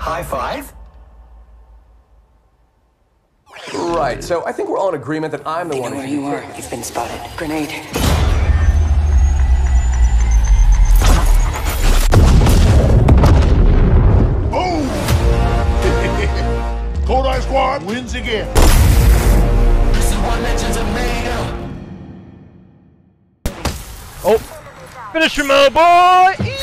High five? Right, so I think we're all in agreement that I'm the one where you are. You've been spotted. Grenade. Boom! Kodai Squad wins again. This is what legends are made of. Oh, finish him, oh boy!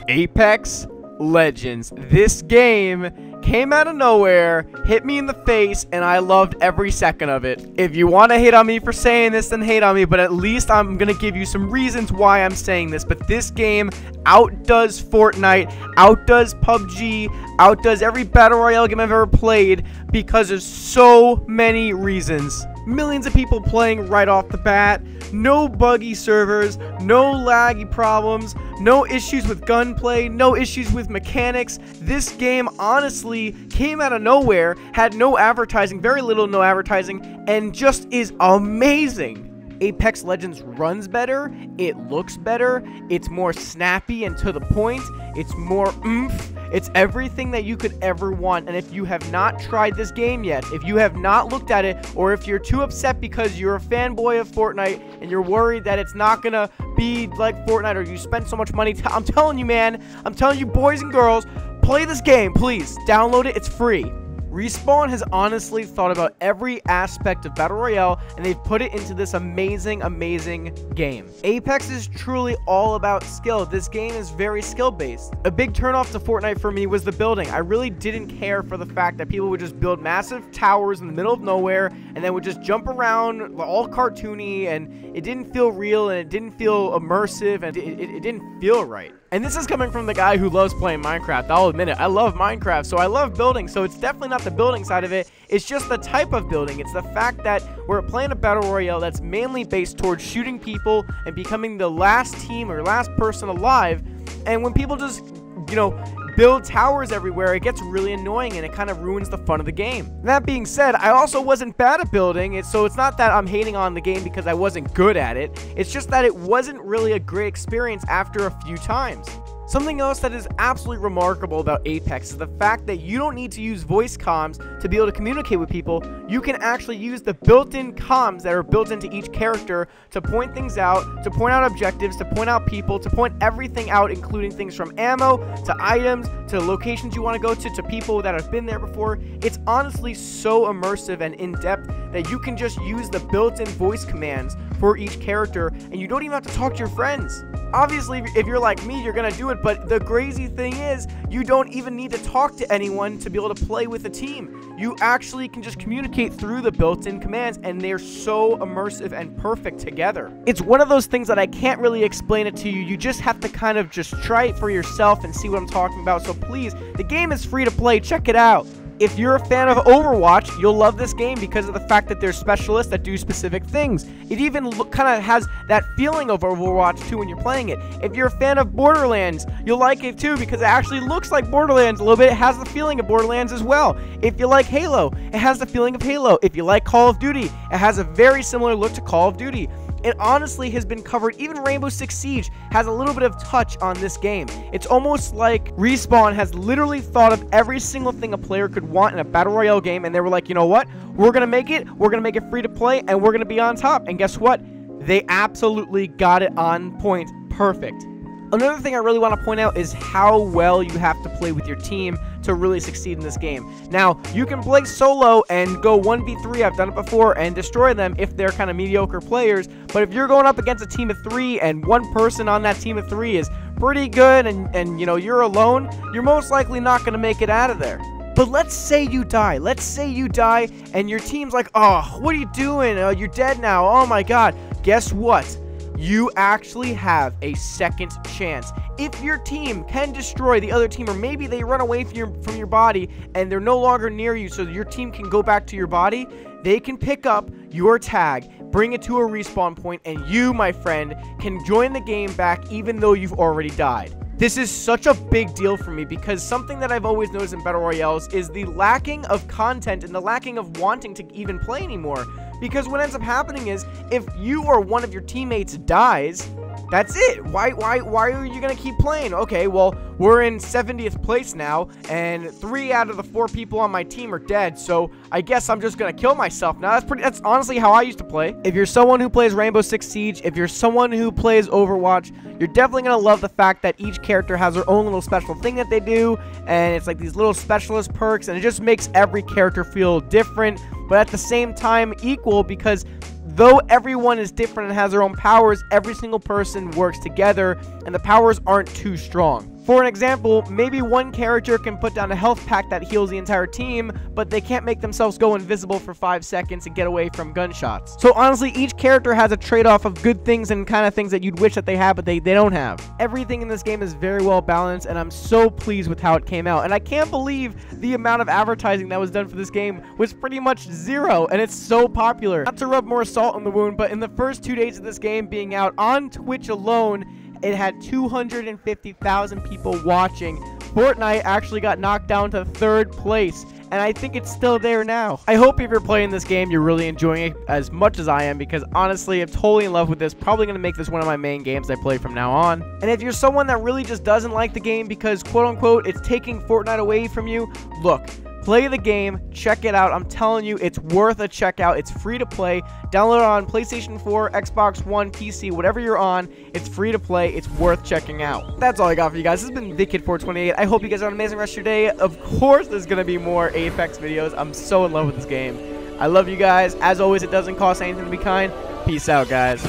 Apex Legends. This game came out of nowhere, hit me in the face, and I loved every second of it. If you want to hate on me for saying this, then hate on me, but at least I'm going to give you some reasons why I'm saying this. But this game outdoes Fortnite, outdoes PUBG, outdoes every Battle Royale game I've ever played because of so many reasons. Millions of people playing right off the bat, no buggy servers, no laggy problems, no issues with gunplay, no issues with mechanics. This game honestly came out of nowhere, had no advertising, very little no advertising, and just is amazing. Apex Legends runs better, it looks better, it's more snappy and to the point, it's more oomph, it's everything that you could ever want. And if you have not tried this game yet, if you have not looked at it, or if you're too upset because you're a fanboy of Fortnite and you're worried that it's not gonna be like Fortnite or you spent so much money, I'm telling you, man, I'm telling you, boys and girls, play this game, please. Download it, it's free. Respawn has honestly thought about every aspect of Battle Royale, and they've put it into this amazing, amazing game. Apex is truly all about skill. This game is very skill-based. A big turnoff to Fortnite for me was the building. I really didn't care for the fact that people would just build massive towers in the middle of nowhere, and then would just jump around, all cartoony, and it didn't feel real, and it didn't feel immersive, and it didn't feel right. And this is coming from the guy who loves playing Minecraft. I'll admit it. I love Minecraft, so I love building. So it's definitely not the building side of it. It's just the type of building. It's the fact that we're playing a Battle Royale that's mainly based towards shooting people and becoming the last team or last person alive. And when people just, you know, build towers everywhere, it gets really annoying and it kind of ruins the fun of the game. That being said, I also wasn't bad at building, so it's not that I'm hating on the game because I wasn't good at it. It's just that it wasn't really a great experience after a few times. Something else that is absolutely remarkable about Apex is the fact that you don't need to use voice comms to be able to communicate with people. You can actually use the built-in comms that are built into each character to point things out, to point out objectives, to point out people, to point everything out, including things from ammo, to items, to locations you want to go to people that have been there before. It's honestly so immersive and in-depth that you can just use the built-in voice commands for each character, and you don't even have to talk to your friends. Obviously, if you're like me, you're gonna do it, but the crazy thing is, you don't even need to talk to anyone to be able to play with a team. You actually can just communicate through the built-in commands, and they're so immersive and perfect together. It's one of those things that I can't really explain it to you. You just have to kind of just try it for yourself and see what I'm talking about. So please, the game is free to play. Check it out. If you're a fan of Overwatch, you'll love this game because of the fact that there's specialists that do specific things. It even kind of has that feeling of Overwatch too when you're playing it. If you're a fan of Borderlands, you'll like it too because it actually looks like Borderlands a little bit. It has the feeling of Borderlands as well. If you like Halo, it has the feeling of Halo. If you like Call of Duty, it has a very similar look to Call of Duty. It honestly has been covered. Even Rainbow Six Siege has a little bit of touch on this game. It's almost like Respawn has literally thought of every single thing a player could want in a Battle Royale game, and they were like, you know what? We're going to make it free to play, and we're going to be on top. And guess what? They absolutely got it on point. Perfect. Another thing I really want to point out is how well you have to play with your team to really succeed in this game. Now, you can play solo and go 1v3, I've done it before, and destroy them if they're kind of mediocre players, but if you're going up against a team of 3 and one person on that team of 3 is pretty good and you know, you're alone, you're most likely not going to make it out of there. But let's say you die. Let's say you die and your team's like, oh, what are you doing? You're dead now. Oh my god. Guess what? You actually have a second chance. If your team can destroy the other team, or maybe they run away from your body and they're no longer near you so your team can go back to your body, they can pick up your tag, bring it to a respawn point, and you, my friend, can join the game back even though you've already died. This is such a big deal for me because something that I've always noticed in Battle Royales is the lacking of content and the lacking of wanting to even play anymore. Because what ends up happening is, if you or one of your teammates dies, That's it. Why are you gonna keep playing? Okay, well, we're in 70th place now, and 3 out of the 4 people on my team are dead, so I guess I'm just gonna kill myself now. That's honestly how I used to play. If you're someone who plays Rainbow Six Siege, if you're someone who plays Overwatch, you're definitely gonna love the fact that each character has their own little special thing that they do, and it's like these little specialist perks, and it just makes every character feel different, but at the same time equal, because though everyone is different and has their own powers, every single person works together, and the powers aren't too strong. For an example, maybe one character can put down a health pack that heals the entire team, but they can't make themselves go invisible for 5 seconds and get away from gunshots. So honestly, each character has a trade-off of good things and kind of things that you'd wish that they had, but they don't have. Everything in this game is very well balanced, and I'm so pleased with how it came out. And I can't believe the amount of advertising that was done for this game was pretty much 0, and it's so popular. Not to rub more salt in the wound, but in the first 2 days of this game being out on Twitch alone, it had 250,000 people watching. Fortnite actually got knocked down to 3rd place, and I think it's still there now. I hope if you're playing this game, you're really enjoying it as much as I am, because honestly, I'm totally in love with this. Probably going to make this one of my main games I play from now on. And if you're someone that really just doesn't like the game because, quote-unquote, it's taking Fortnite away from you, look, play the game, check it out. I'm telling you, it's worth a check out. It's free to play. Download it on PlayStation 4, Xbox One, PC, whatever you're on. It's free to play. It's worth checking out. That's all I got for you guys. This has been TheKid428. I hope you guys have an amazing rest of your day. Of course, there's going to be more Apex videos. I'm so in love with this game. I love you guys. As always, it doesn't cost anything to be kind. Peace out, guys.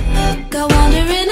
Go wandering